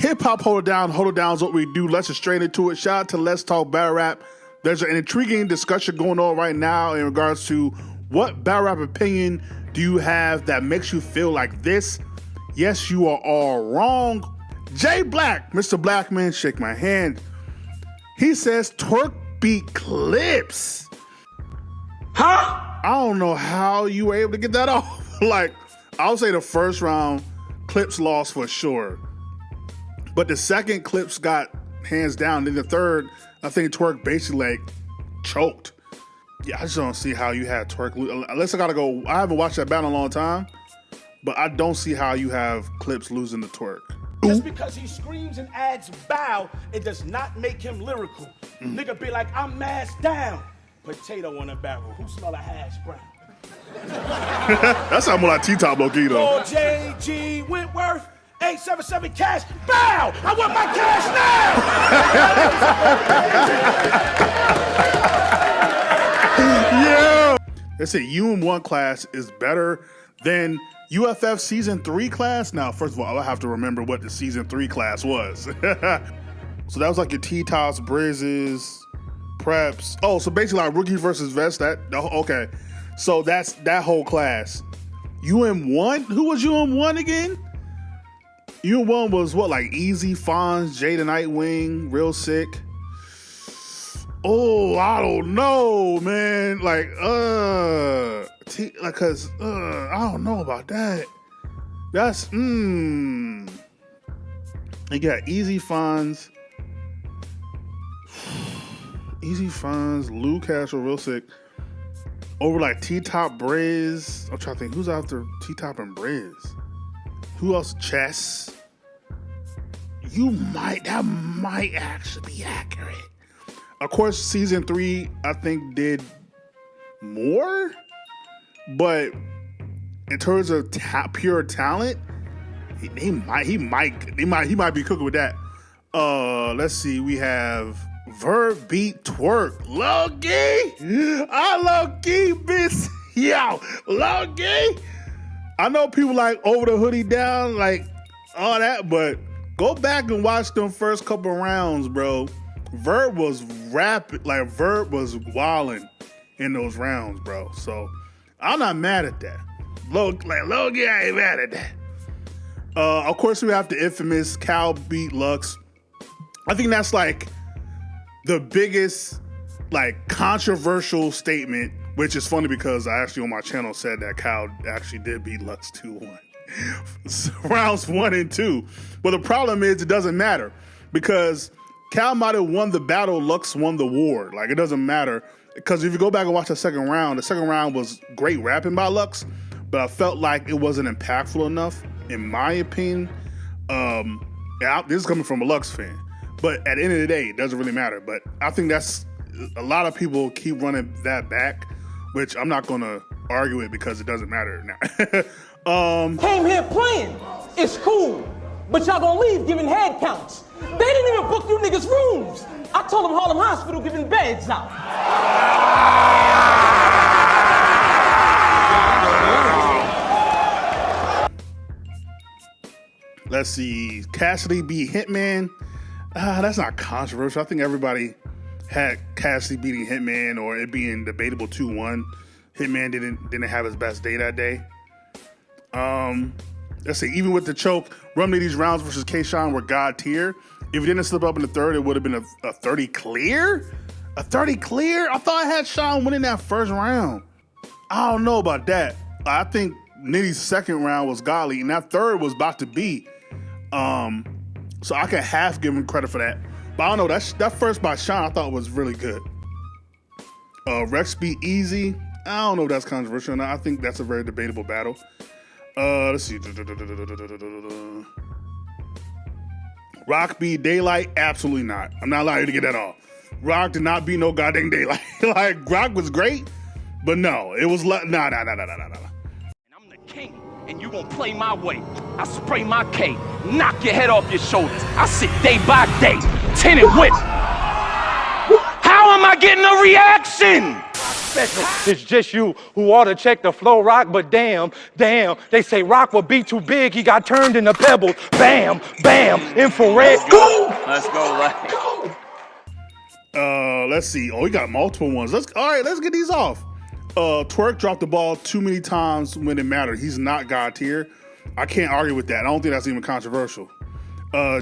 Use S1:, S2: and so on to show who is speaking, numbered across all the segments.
S1: Hip hop hold it down is what we do. Let's just straight into it. Shout out to Let's Talk Battle Rap. There's an intriguing discussion going on right now in regards to what battle rap opinion do you have that makes you feel like this? Yes, you are all wrong. Jay Black, Mr. Blackman, shake my hand. He says Twerk beat Clips.
S2: Huh?
S1: I don't know how you were able to get that off. Like, I would say the first round, Clips lost for sure. But the second, Clips got hands down. Then the third, I think Twerk basically like choked. Yeah, I just don't see how you had Twerk lose. Unless I haven't watched that battle in a long time, but I don't see how you have Clips losing to Twerk.
S2: Just because he screams and adds bow, it does not make him lyrical. Nigga be like, I'm masked down. Potato on a barrel. Who smell a hash brown?
S1: That sounds more like T-Top low-key though.
S2: Lord J.G. Wentworth, 877 cash. Bow! I want my cash now!
S1: Yeah. They say UM1 class is better than UFF Season 3 class. Now, first of all, I have to remember what the Season 3 class was. So that was like your T-Tops, Brizzes, Preps. Oh, so basically like Rookie versus Vest. Okay. So that's that whole class. UM1? Who was UM1 again? UM1 was what, like Easy, Fonz, Jay the Nightwing, Real Sick. Oh, I don't know, man. Like, cause I don't know about that. That's You got Easy Fonz, Lou Castro, Real Sick. Over like T-Top, Briz. I'm trying to think who's after T-Top and Briz. Who else? Chess. That might actually be accurate. Of course, Season 3, I think, did more, but in terms of pure talent, he might be cooking with that. Let's see, we have Verb beat Twerk. Low-key, I low-key miss yo. Low-key, I know people like Over the Hoodie Down, like all that, but go back and watch them first couple rounds, bro. Verb was rapid, like Verb was wilding in those rounds, bro. So I'm not mad at that. Low-key, I ain't mad at that. Of course, we have the infamous Cal beat Lux. I think that's like the biggest, like, controversial statement, which is funny because I actually on my channel said that Cal actually did beat Lux 2-1. Rounds 1 and 2. But the problem is it doesn't matter because Cal might have won the battle, Lux won the war. Like, it doesn't matter because if you go back and watch the second round was great rapping by Lux, but I felt like it wasn't impactful enough, in my opinion. This is coming from a Lux fan. But at the end of the day, it doesn't really matter. But I think that's a lot of people keep running that back, which I'm not going to argue it because it doesn't matter now.
S3: Came here playing. It's cool. But y'all gonna leave giving head counts. They didn't even book you niggas rooms. I told them Harlem Hospital giving beds out.
S1: Let's see. Cassidy beat Hitman. That's not controversial. I think everybody had Cassidy beating Hitman or it being debatable 2-1. Hitman didn't have his best day that day. Let's see. Even with the choke, Rumney these rounds versus K-Shine were God tier. If he didn't slip up in the third, it would have been a 30 clear? A 30 clear? I thought I had Sean winning that first round. I don't know about that. I think Nitty's second round was godly, and that third was about to be. So I can half give him credit for that. But I don't know, that first by Sean I thought was really good. Rex beat Easy. I don't know if that's controversial or not. I think that's a very debatable battle. Let's see. Rock beat Daylight? Absolutely not. I'm not allowed to get that off. Rock did not beat no goddamn Daylight. Like, Rock was great, but no, it was nah.
S4: And I'm the king, and you gonna play my way. I spray my K, knock your head off your shoulders. I sit day by day, tinted whip. How am I getting a reaction?
S5: special. It's just you who ought to check the flow, Rock, but damn, they say Rock would be too big, he got turned into pebbles. Bam, bam, infrared.
S6: Let's go, Lex.
S1: Let's see. Oh, we got multiple ones. Let's get these off. Twerk dropped the ball too many times when it mattered. He's not God tier. I can't argue with that. I don't think that's even controversial.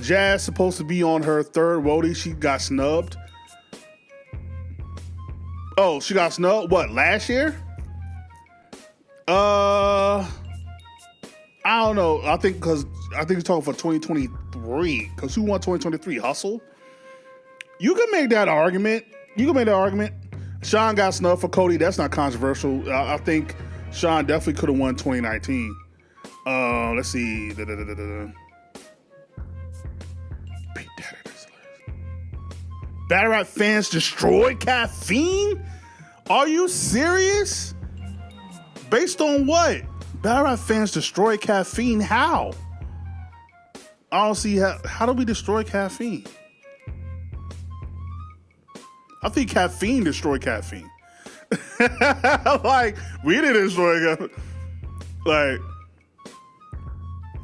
S1: Jazz supposed to be on her third roadie. She got snubbed. Oh, she got snubbed? What, last year? I don't know. I think he's talking for 2023. Because who won 2023? Hustle? You can make that argument. Sean got snubbed for Cody. That's not controversial. I think Sean definitely could have won 2019. Let's see. Battlerap fans destroyed Caffeine? Are you serious? Based on what? Battlerap fans destroyed Caffeine? How? I don't see how do we destroy Caffeine? I think Caffeine destroyed Caffeine. Like, we didn't destroy Caffeine. Like,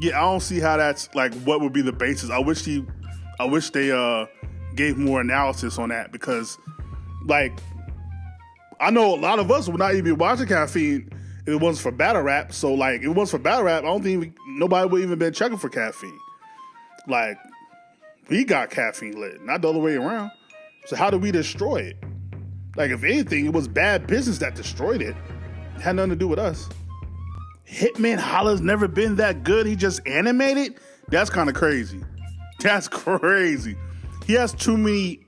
S1: yeah, I don't see how that's, like, what would be the basis. I wish they gave more analysis on that because, like, I know a lot of us would not even be watching Caffeine if it wasn't for Battlerap. So, like, if it wasn't for Battlerap, I don't think nobody would even been checking for Caffeine. Like, we got Caffeine lit, not the other way around. So how did we destroy it? Like, if anything, it was bad business that destroyed it. It had nothing to do with us. Hitman Holla's never been that good. He just animated? That's kind of crazy. That's crazy. He has too many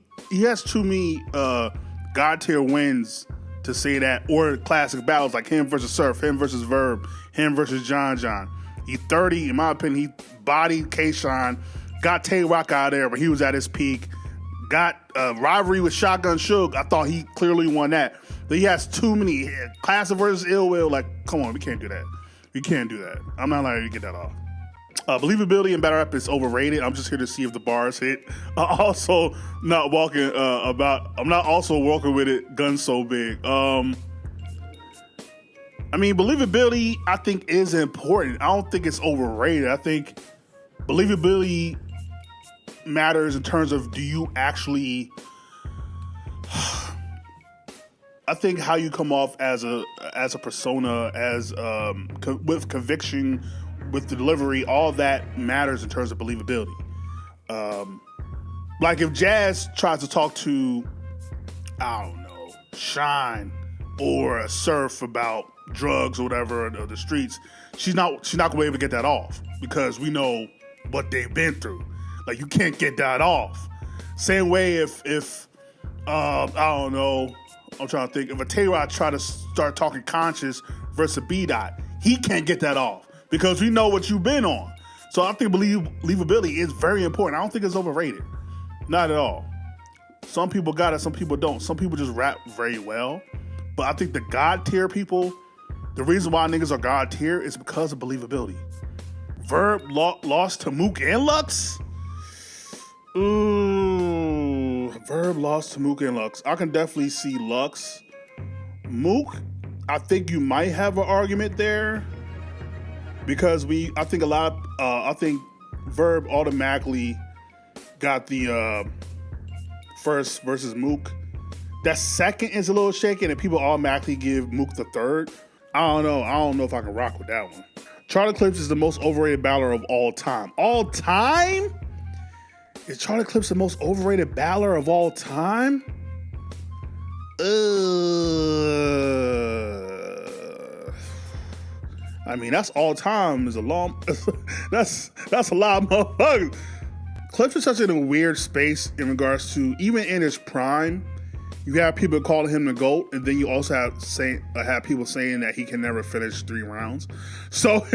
S1: God tier wins to say that, or classic battles like him versus Surf, him versus Verb, him versus John John. He 30, in my opinion, he bodied K-Shine, got Tay Rock out of there, but he was at his peak. Got rivalry with Shotgun Suge. I thought he clearly won that. But he has too many. Classic versus Ill Will. Like, come on, we can't do that. We can't do that. I'm not allowed to get that off. Believability in Battlerap is overrated. I'm just here to see if the bars hit. I'm not also walking with it. Guns so big. I mean, believability, I think, is important. I don't think it's overrated. I think believability matters in terms of do you actually. I think how you come off as a persona, with conviction, with the delivery, all that matters in terms of believability. Like if Jazz tries to talk to, I don't know, Shine or a Surf about drugs or whatever, or the streets, she's not gonna be able to get that off because we know what they've been through. Like, you can't get that off. Same way if I don't know, I'm trying to think, if a Tay-Rod try to start talking Conscious versus a B-Dot, he can't get that off because we know what you've been on. So I think believability is very important. I don't think it's overrated. Not at all. Some people got it, some people don't. Some people just rap very well. But I think the God tier people, the reason why niggas are God tier is because of believability. Verb lost to Mook and Lux? Ooh, Verb lost to Mook and Lux. I can definitely see Lux. Mook, I think you might have an argument there because I think Verb automatically got the first versus Mook. That second is a little shaky, and people automatically give Mook the third. I don't know if I can rock with that one. Charlie Clips is the most overrated battler of all time. All time? Is Charlie Clips the most overrated battler of all time? I mean, that's all time is a long. that's a lot of motherfuckers. Clips is such in a weird space in regards to, even in his prime, you have people calling him the GOAT, and then you also have people saying that he can never finish 3 rounds. So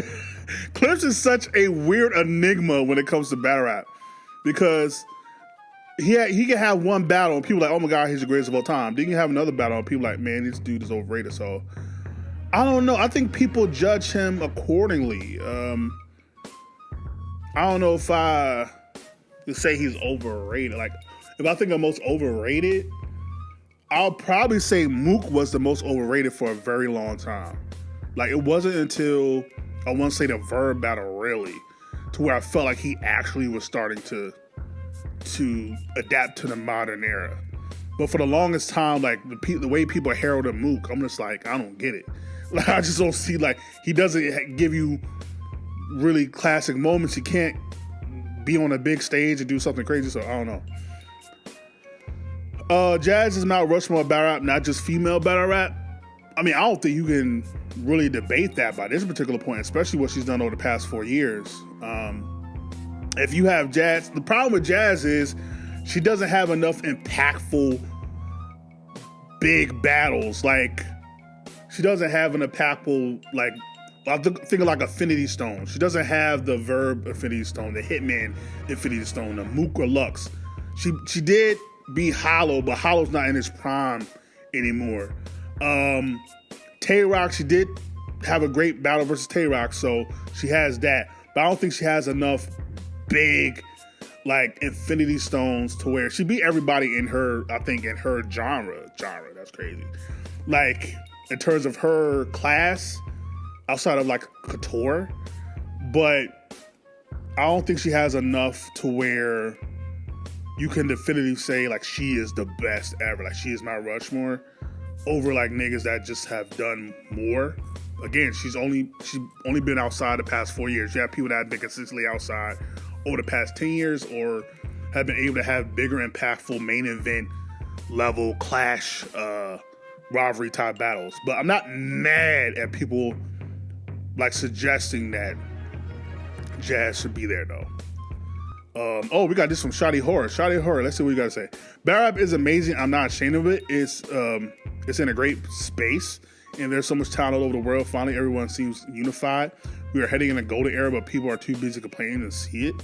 S1: Clips is such a weird enigma when it comes to battle rap. Because he can have one battle and people are like, oh my God, he's the greatest of all time. Then you can have another battle and people are like, man, this dude is overrated. So I don't know. I think people judge him accordingly. I don't know if I could say he's overrated. Like, if I think I'm most overrated, I'll probably say Mook was the most overrated for a very long time. Like, it wasn't until, I want to say, the Verb battle, really, to where I felt like he actually was starting to adapt to the modern era. But for the longest time, like, the way people heralded Mook, I'm just like, I don't get it. Like, I just don't see, like, he doesn't give you really classic moments. He can't be on a big stage and do something crazy, so I don't know. Jazz is Mount Rushmore battle rap, not just female battle rap. I mean, I don't think you can really debate that by this particular point, especially what she's done over the past 4 years. If you have Jazz, the problem with Jazz is she doesn't have enough impactful big battles. Like, she doesn't have an impactful, like, I'm thinking like Infinity Stone. She doesn't have the Verb Infinity Stone, the Hitman Infinity Stone, the Mook or Lux. She did be Hollow, but Hollow's not in his prime anymore. Tay-Rock, she did have a great battle versus Tay-Rock, so she has that. But I don't think she has enough big, like, Infinity Stones to where she beat everybody in her, I think, in her genre. That's crazy. Like, in terms of her class, outside of, like, Couture. But I don't think she has enough to where you can definitively say, like, she is the best ever. Like, she is Mount Rushmore over, like, niggas that just have done more. Again, she's only been outside the past 4 years. You have people that have been consistently outside over the past 10 years or have been able to have bigger, impactful main event level clash, rivalry type battles. But I'm not mad at people, like, suggesting that Jazz should be there, though. We got this from Shotty Horror. Shotty Horror, let's see what you gotta say. Battle rap is amazing. I'm not ashamed of it. It's in a great space, and there's so much talent all over the world. Finally, everyone seems unified. We are heading in a golden era, but people are too busy complaining to see it.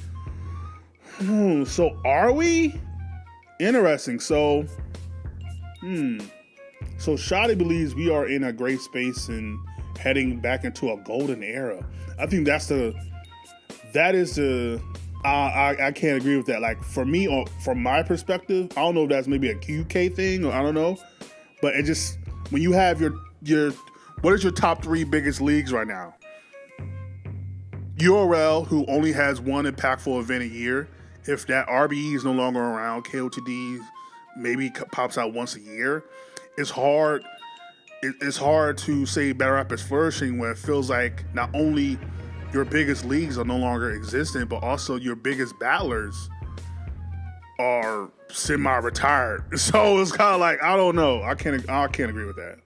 S1: So are we? Interesting. So Shotty believes we are in a great space and heading back into a golden era. I think I can't agree with that. Like, for me, or from my perspective, I don't know if that's maybe a UK thing or I don't know, but it just, when you have your what is your top 3 biggest leagues right now? URL, who only has one impactful event a year. If that RBE is no longer around, KOTD maybe pops out once a year. It's hard to say battle rap is flourishing when it feels like not only your biggest leagues are no longer existent, but also your biggest battlers are semi-retired. So it's kind of like, I don't know. I can't agree with that.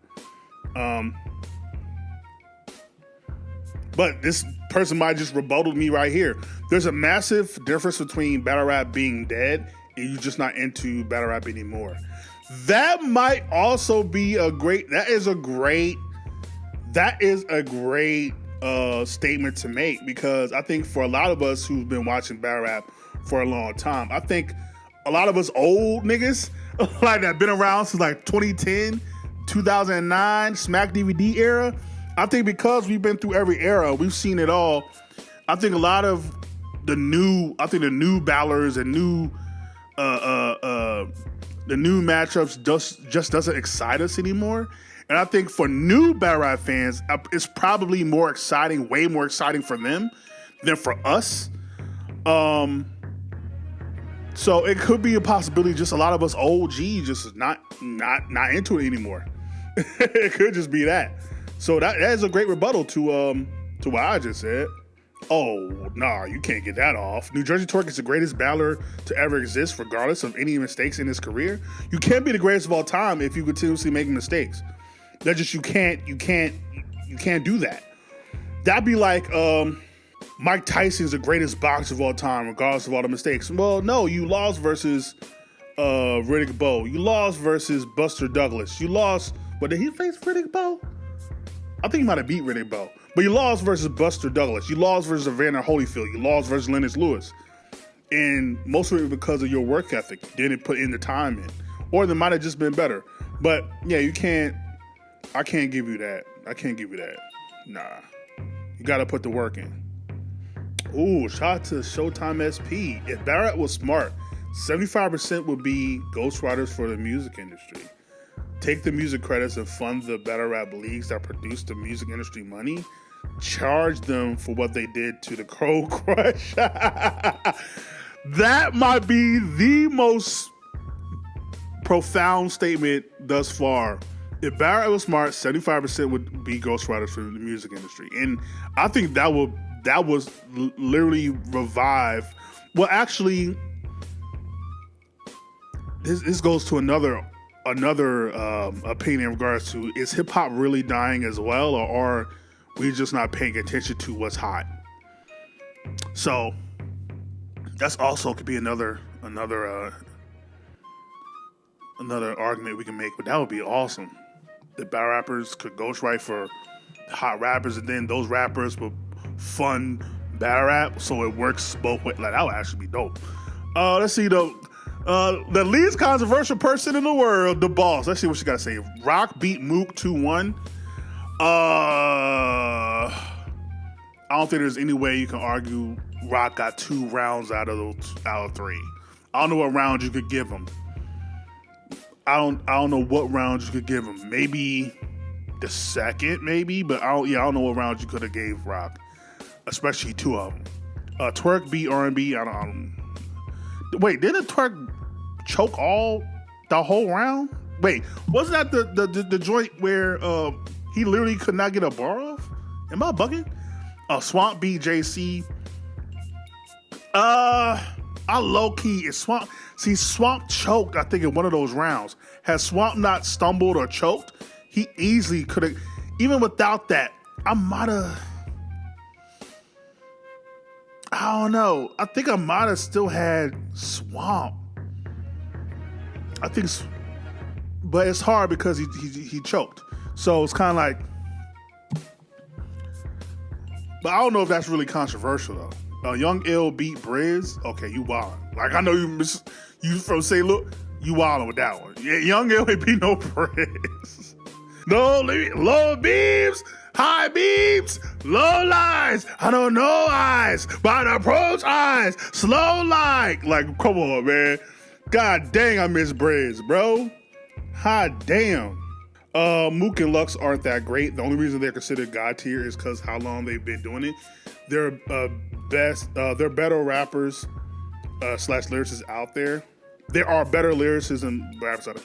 S1: But this person might just rebutted me right here. There's a massive difference between battle rap being dead and you just not into battle rap anymore. That might also be that is a great statement to make, because I think for a lot of us who've been watching battle rap for a long time, I think a lot of us old niggas like that been around since like 2010, 2009, Smack DVD era. I think because we've been through every era, we've seen it all. I think a lot of the new battlers and the new matchups just doesn't excite us anymore. And I think for new battle rap fans, it's probably more exciting, way more exciting for them than for us. So it could be a possibility just a lot of us old G just not into it anymore. It could just be that. So that is a great rebuttal to what I just said. Oh, nah, you can't get that off. New Jersey Twerk is the greatest battler to ever exist, regardless of any mistakes in his career. You can't be the greatest of all time if you continuously make mistakes. That just you can't do that. That'd be like Mike Tyson's the greatest boxer of all time, regardless of all the mistakes. Well, no, you lost versus Riddick Bowe. You lost versus Buster Douglas. You lost. But did he face Riddick Bowe? I think he might have beat Riddick Bowe. But you lost versus Buster Douglas. You lost versus Evander Holyfield. You lost versus Lennox Lewis. And most of it because of your work ethic. You didn't put in the time in. Or they might have just been better. But yeah, I can't give you that. Nah. You gotta put the work in. Ooh, shout out to Showtime SP. If Barrett was smart, 75% would be ghostwriters for the music industry. take the music credits and fund the battle rap leagues that produce the music industry money, charge them for what they did to the Cold Crush. That might be the most profound statement thus far. If battle rap was smart, 75% would be ghostwriters for the music industry. And I think that was literally revive. Well, actually, this goes to another opinion in regards to, is hip hop really dying as well, or are we just not paying attention to what's hot? So that's also could be another argument we can make, but that would be awesome. The battle rappers could ghostwrite for hot rappers, and then those rappers would fund battle rap, so it works both ways. Like, that would actually be dope. Let's see though. The least controversial person in the world, the boss. Let's see what you gotta say. Rock beat Mook 2-1. I don't think there's any way you can argue Rock got 2 rounds out of 3. I don't know what rounds you could give him. I don't know what rounds you could give him. Maybe the second, maybe, but I don't know what rounds you could have gave Rock, especially 2 of them. Twerk beat R&B. Wait, didn't Twerk choke the whole round? Wait, wasn't that the joint where he literally could not get a bar off? Am I bugging? Swamp beat JC. I low key is Swamp. See, Swamp choked, I think, in one of those rounds. Had Swamp not stumbled or choked, he easily could have. Even without that, I don't know. I think I might have still had Swamp. But it's hard because he choked. So it's kind of like. But I don't know if that's really controversial though. Young Ill beat Briz. Okay, you wildin'. Like, I know you from St. Louis, you wildin' with that one. Yeah, Young Ill ain't beat no Briz. No, low beams, high beams, low lines. I don't know eyes, but I approach eyes, slow like. Like, come on, man. God dang, I miss Briz, bro. Hot damn. Mook and Lux aren't that great. The only reason they're considered God tier is because how long they've been doing it. They're they're better rappers / lyricists out there. There are better lyricists and rappers out there.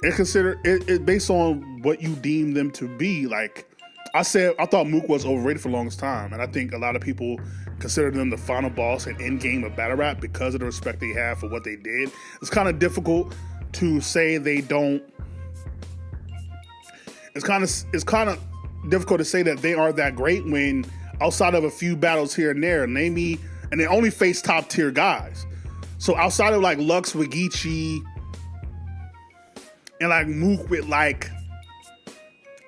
S1: It based on what you deem them to be. Like I thought Mook was overrated for the longest time, and I think a lot of people consider them the final boss and end game of battle rap because of the respect they have for what they did. It's kind of difficult to say they don't. It's kind of difficult to say that they are that great when outside of a few battles here and there, name me, and they only face top tier guys. So outside of like Lux with Geechee and like Mook with like,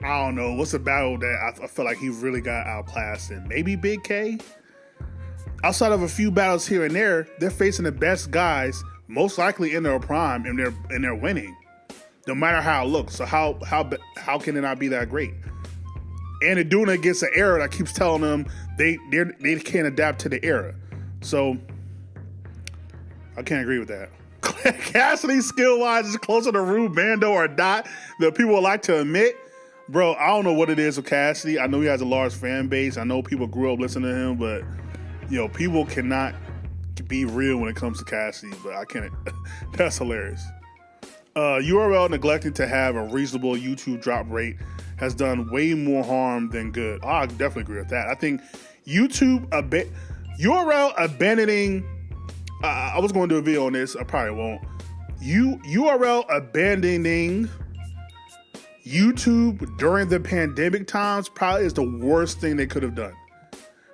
S1: I don't know, what's a battle that I feel like he really got outclassed in? Maybe Big K? Outside of a few battles here and there, they're facing the best guys, most likely in their prime, and they're winning, no matter how it looks. So how can it not be that great? And they're doing it against an era that keeps telling them they can't adapt to the era. So I can't agree with that. Cassidy skill-wise is closer to Rube Bando or not than people would like to admit. Bro, I don't know what it is with Cassidy. I know he has a large fan base. I know people grew up listening to him, but people cannot be real when it comes to Cassidy, but I can't. That's hilarious. URL neglecting to have a reasonable YouTube drop rate has done way more harm than good. I definitely agree with that. I think URL abandoning. I was going to do a video on this. I probably won't. URL abandoning YouTube during the pandemic times probably is the worst thing they could have done.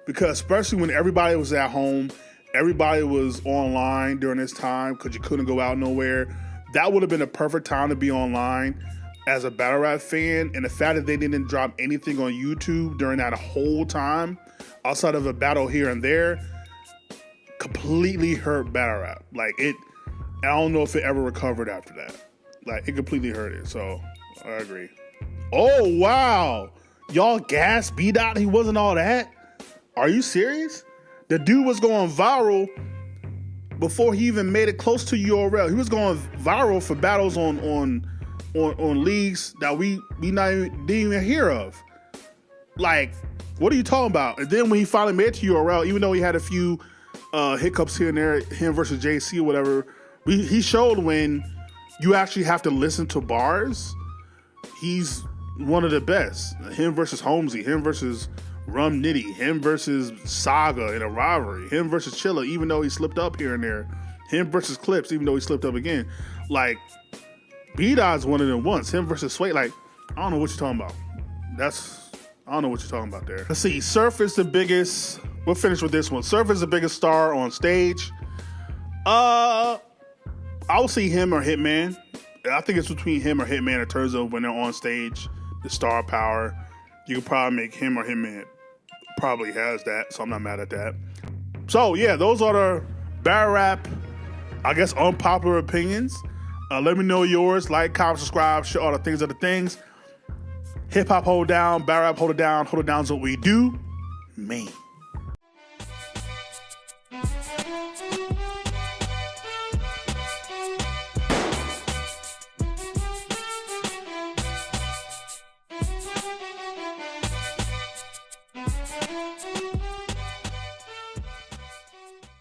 S1: Because especially when everybody was at home, everybody was online during this time because you couldn't go out nowhere. That would have been a perfect time to be online as a battle rap fan. And the fact that they didn't drop anything on YouTube during that whole time, outside of a battle here and there, completely hurt battle rap. Like I don't know if it ever recovered after that. Like, it completely hurt it. So I agree. Oh, wow. Y'all gassed B-Dot. He wasn't all that. Are you serious? The dude was going viral before he even made it close to URL. He was going viral for battles on leagues that we didn't even hear of. Like, what are you talking about? And then when he finally made it to URL, even though he had a few hiccups here and there, him versus JC or whatever, he showed when you actually have to listen to bars, he's one of the best. Him versus Holmesy, him versus Rum Nitty, him versus Saga in a rivalry, him versus Chilla, even though he slipped up here and there, him versus Clips, even though he slipped up again. Like, B-Dot's one of them once, him versus Sway. Like, I don't know what you're talking about. I don't know what you're talking about there. Let's see, Surf is the biggest, we'll finish with this one. Surf is the biggest star on stage. I will see him or Hitman. I think it's between him or Hitman in terms of when they're on stage, the star power. You could probably make him or Hitman probably has that, so I'm not mad at that. So yeah, those are the Battle Rap, I guess, unpopular opinions. Let me know yours. Like, comment, subscribe, share all the things are the things. Hip hop hold down, Battle Rap hold it down. Hold it down is what we do. Man.